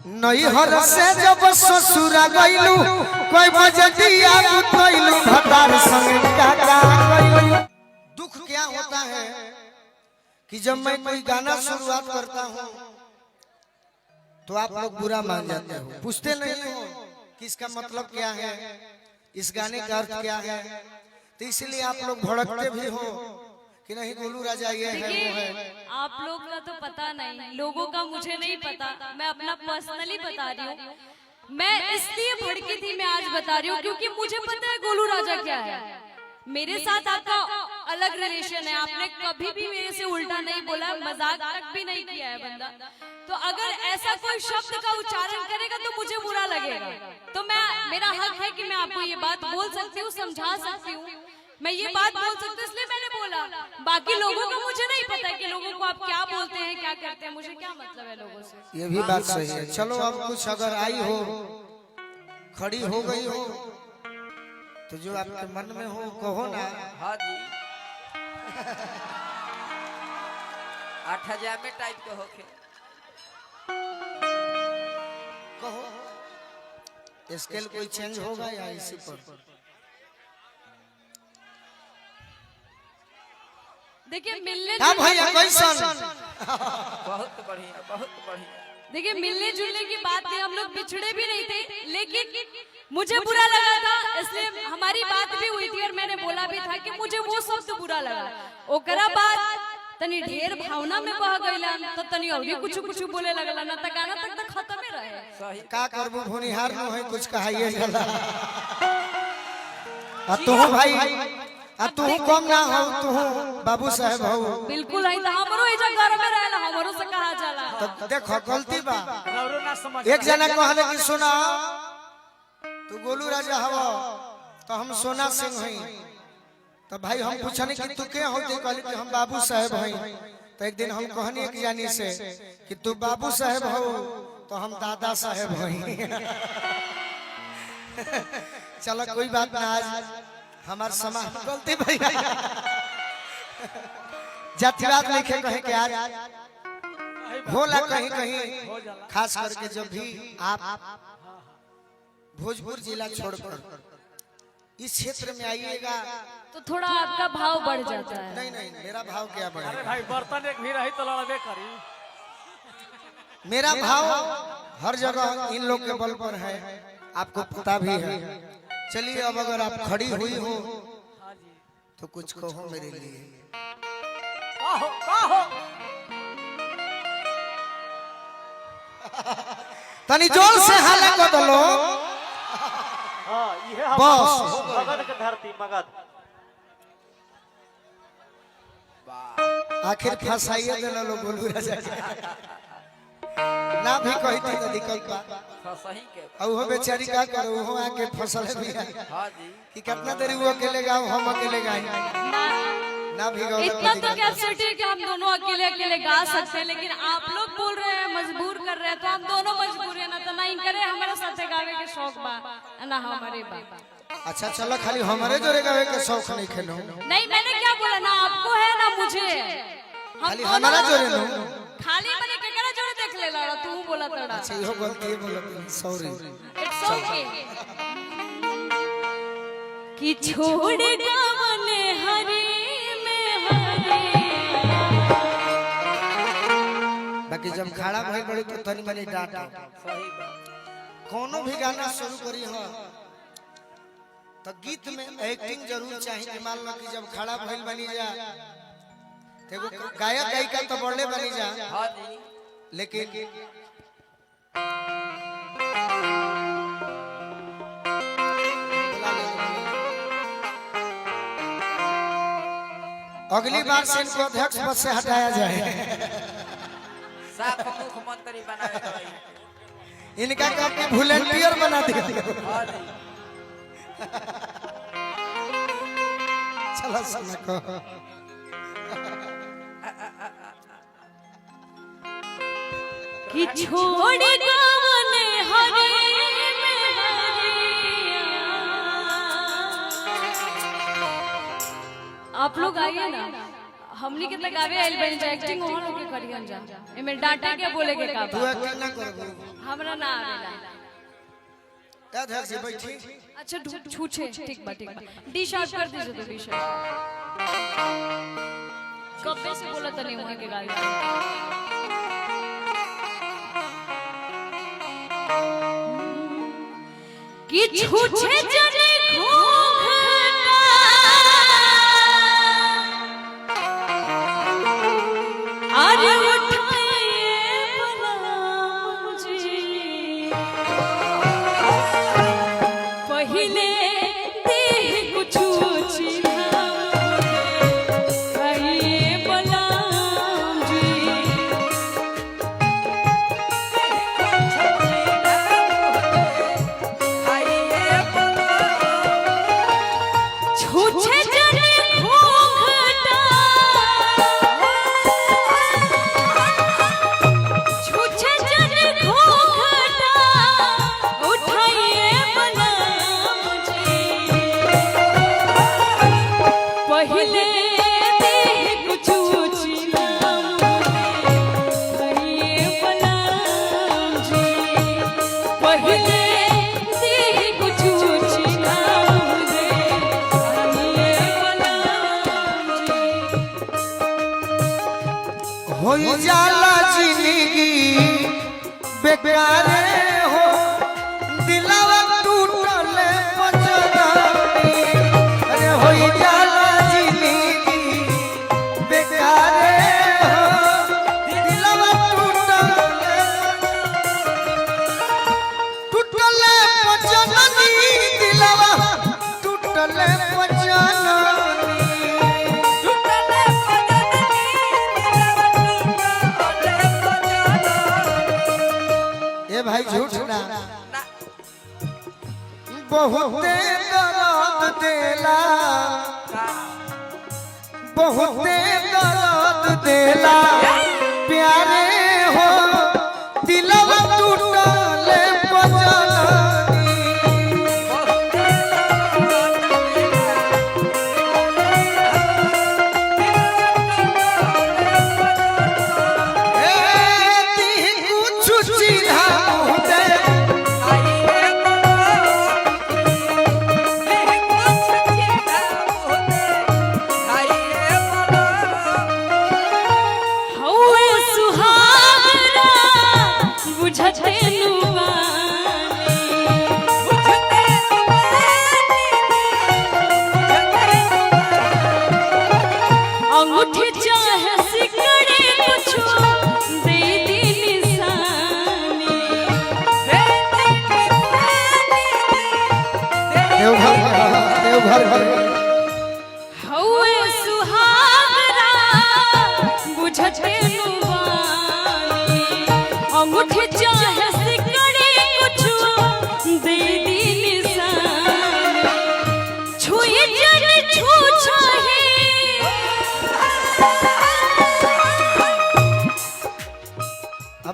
नैहर से जब ससुरा गइलू कोई बजतिया उतइलू भतार संग काका गइलू। दुख क्या होता है कि जब मैं कोई गाना शुरुआत करता हूँ तो आप लोग बुरा मान जाते हो, पूछते नहीं हो कि इसका मतलब क्या है, इस गाने का अर्थ क्या है। तो इसलिए आप लोग भड़कते भी हो कि नहीं गोलू राजा ये है वो है। आप लोग का तो पता नहीं, लोगों का मुझे नहीं पता, मैं अपना पर्सनली बता रही हूँ। मैं इसलिए भड़की थी, मैं आज बता रही हूँ क्योंकि मुझे पता है गोलू राजा क्या है। मेरे साथ आपका अलग रिलेशन है, आपने कभी भी मेरे से उल्टा नहीं बोला, मजाक तक भी नहीं किया है बंदा। तो अगर ऐसा कोई शब्द का उच्चारण करेगा तो मुझे बुरा लगेगा। तो मेरा हक है कि मैं आपको ये बात बोल सकती हूँ, समझा सकती हूँ, मैं ये बात बोल सकती हूँ, इसलिए मैंने बोला। बाकी लोगों को मुझे नहीं पता कि लोगों को आप क्या बोलते हैं, क्या करते हैं, मुझे क्या मतलब है लोगों से। ये भी बात सही है। चलो अब कुछ अगर आई हो, खड़ी हो गई हो, तो जो आपके मन में हो कहो ना। हाँ जी 8000 में टाइप के होके कहो। स्केल कोई चेंज होगा या इसी पर? देखिए मिलने भैया कैसन बहुत बढ़िया, बहुत बढ़िया। देखिए मिलने जुलने की बात थी, हम लोग बिछड़े भी नहीं थे, लेकिन मुझे बुरा लगा था, इसलिए हमारी बात भी हुई थी और मैंने बोला भी था कि मुझे वो शब्द बुरा लगा। ओकरा बात तनी ढेर भावना में बह गइला, तो तनी और भी कुछ बोले लगला ना, त गाना तक तो खत्म ही रहे। सही का करबो भोनिहार न है, कुछ कहाइए जाला। आ तू भाई, आ तू कम ना हो, तू बाबू साहब हो। बिल्कुल है, तो हमरो इजा घर में रहेला, हमरो से कहा जाला। तो देखो गलती बा, एक जना कहले कि सुना तू गोलू राजा हवा तो हम सोना सिंह हई। तो भाई हम पूछनी कि तू के हो, तो कहली कि हम बाबू साहब हई। तो एक दिन हम कहनी एक जानी से कि तू बाबू साहब हो तो हम दादा साहब हई। चलो कोई बात ना, आज हमार समाज गलती भैया जातिवाद लिखे कहे कि आज होला कहीं कहीं, खास करके जब भी आप भोजपुर जिला छोड़कर इस क्षेत्र में आइएगा तो थोड़ा आपका भाव बढ़ जाता है। नहीं नहीं, मेरा भाव क्या बढ़ेगा? अरे भाई बर्तन एक भी रही तो लड़बे करी। मेरा भाव हर जगह इन लोग के बल पर है, आपको पता भी है। चलिए अब अगर आप खड़ी हुई हो तो कुछ कहो मेरे लिए। तनी जोर से हाला को दलो। बस मगध के धरती मगध। आखिर फसाइए देना लोग गोलू राजा ना भी कही थी तो दिक्कत बा। सही के और वो बेचारी का करो, वो आके फसल भी है हाँ जी कि कितना देरी वो अकेले गाओ, हम अकेले गाएं ना भी गाओ। इतना तो कैपेसिटी है कि हम दोनों अकेले अकेले गा सकते हैं, लेकिन आप लोग बोल रहे हैं, मजबूर कर रहे हैं, तो हम दोनों मजबूर है ना, तो नहीं करे हमारे साथ गावे के शौक बा ना हमारे बा। अच्छा चलो, खाली हमारे जोरे गावे के शौक नहीं खेलो। नहीं मैंने क्या बोला, ना आपको है ना मुझे, हम खाली दोनों हमारा जोरे लो। खाली मैंने केकरा जोड़े देख ले ला, तू बोला तड़ा। अच्छा यो गलती है, बोला सॉरी। इट्स ओके। कि छोड़ गावन हरे में हरे। बाकी जब खड़ा भइल बड़ी तो तनी मनी डांटो। सही बात। कोनो भी गाना शुरू करी हो तो गीत में एक्टिंग जरूर चाहिए। कि मान लो कि जब खड़ा भइल बनी जा तो गायक गायिका तो बड़े बनी जा, हाँ जी लेकिन अगली बार से इनको अध्यक्ष पद से हटाया जाए। साफ मुख्यमंत्री बनाए तो भाई। इनका काम वॉलंटियर बना दिया। हाँ जी चलो सुन को कि छोड़ गावन हरे में हरे। आप लोग आइए ना, हमनी के तकावे आइल बन जा एक्टिंग हो लोग के करियन जा एमे डांटे के बोले के का तू बा एक्टिंग ना करबू हमरा ना आवेला याद है से बैठी अच्छा छूछे ठीक बा डी शार्प कर दीजिए तो डी शार्प कब से बोला तनी हुआ के गाली कि छूछे जने घूंघटा अरे उठाए बलराम जी पहिले देह कुछ होई जाला जिंदगी बेकार हो दिलवा टूटले पचदानी अरे होई जाला जिंदगी बेकार हो दिलवा टूटले पचदानी दिलवा टूटले पचदानी भाई झूठ ना बहुते दर्द देला बहुते दर्द देला प्यारे हो दिलवा टूटले पजलानी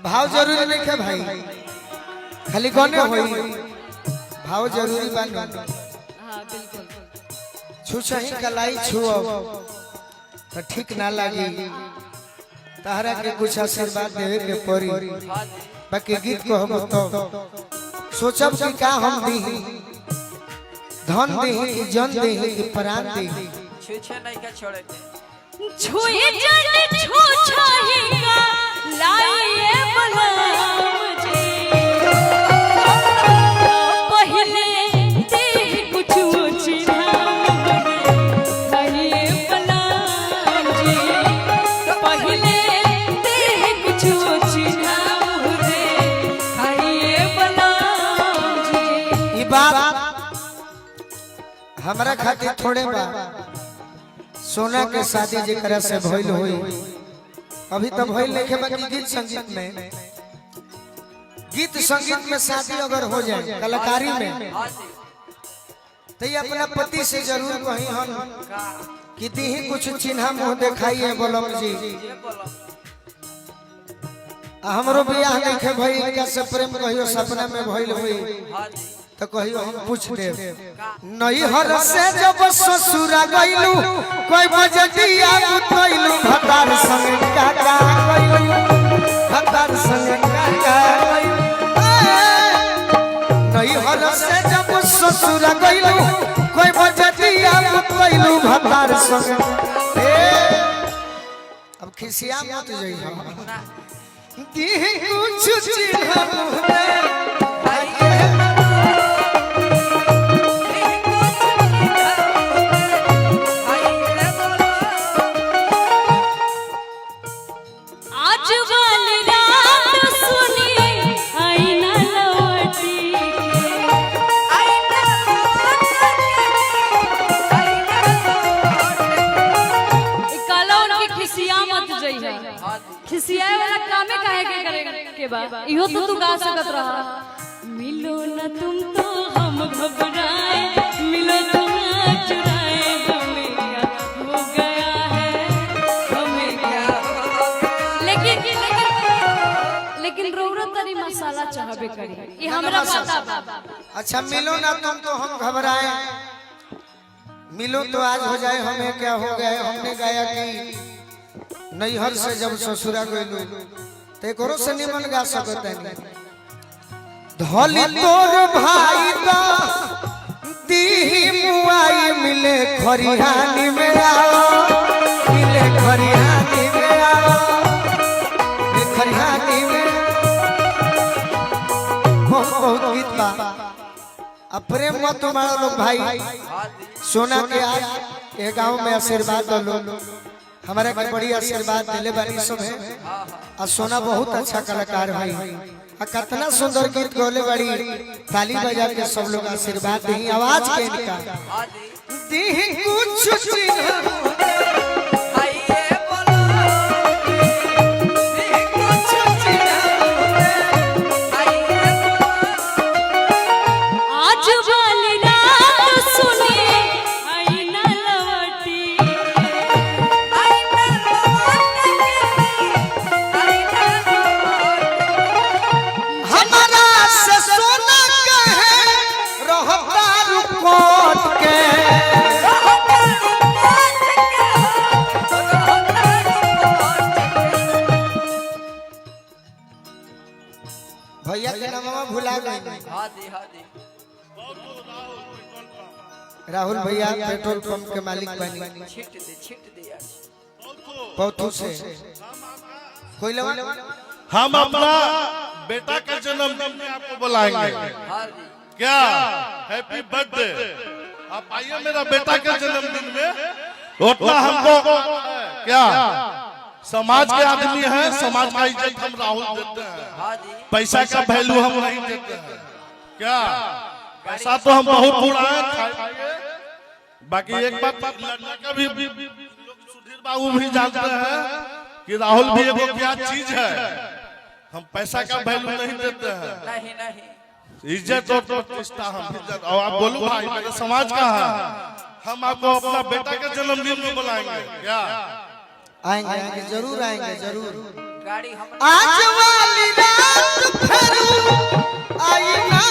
भाव जरूरी नहीं है भाई खाली गाने होई भाव जरूरी बानी हां बिल्कुल छुछही कलाई छुओ तो ठीक ना लगी तहरा के कुछ आशीर्वाद देवे के पड़ी बाकी गीत को हम तो सोचब कि का हम दी धन दी कि जन दी कि प्राण दी छुछे नहीं का छोड़े छुए जन छुछही का लाए बलराम जी पहिले देह कुछ चिन्हाए बलराम जी पहिले देह कुछ चिन्हाए बलराम जी ई बात हमरा खातिर थोड़े बा सोना के शादी जेकरा से भइल होई अभी तो भइल लेखे बाकी गीत संगीत में शादी अगर हो जाए कलाकारी में तो ये अपना पति से जरूर कहीं हम कि दीही कुछ चिन्ह मुंह दिखाइए बोलम जी हमरो बियाह देखे भई इनका से प्रेम कहियो सपना में भइल हुई तो कहियो हम पूछ दे नहीं हर से जब ससुरा गइलू कोई बजतिया गुतइलू भतार संग काका गइलू भतार संग काका नहीं हर से जब ससुरा गइलू कोई बजतिया गुतइलू भतार संग अब खिसिया मत जइहो दी कुछ चिन्ह खिसियाए वाला कामे काहे के करे के बा इहो तो तू गा सकत रहा मिलो न तुम तो हम घबराए मिलो तुम चुराए हमें क्या हो गया है हमें क्या लेकिन रोरा तरी मसाला चाहबे करी ई हमरा पता बा अच्छा मिलो ना तुम तो हम घबराए मिलो तो आज हो जाए हमें क्या हो गया हमने गाया कि नैहर से जब ससुरा गइलू तो एकरो से निमन गा सकत है धली तोर भाई दा दी मुआई मिले खरिहानी में आओ मिले खरिहानी में आओ खरिहानी में बहुत गीत बा अब प्रेम मत तुम्हारा लोग भाई सोना के आज ये गांव में आशीर्वाद लो हमारे के बड़ी आशीर्वाद दिले बानी सब है और सोना बहुत अच्छा कलाकार भाई और कितना सुंदर गीत गौले बड़ी ताली बजा के सब लोग आशीर्वाद दी आवाज के इनका दी कुछ भैया के नाम भुला गए राहुल भैया पेट्रोल पंप के मालिक बनी छिट दे यार पौथू से कोई लवा हम अपना बेटा का जन्मदिन में आपको बुलाएंगे क्या हैप्पी बर्थडे आप आइए मेरा बेटा के जन्मदिन में उतना हमको क्या समाज के आदमी हैं समाज का इज्जत हम राहुल देते हैं पैसा का वैल्यू हम नहीं देते हैं क्या पैसा तो हम बहुत उड़ाए बाकी एक बात लड़ने का भी सुधीर बाबू भी जानते हैं कि राहुल भी एगो क्या चीज है हम पैसा का वैल्यू नहीं देते हैं नहीं इज्जत और प्रतिष्ठा हम इज्जत और आप बोलो भाई मेरे समाज का है हम आपको अपना बेटा के जन्मदिन में बुलाएंगे क्या आएंगे आएंगे जरूर आएंगे जरूर गाड़ी हम आज वाली रात फिर आई ना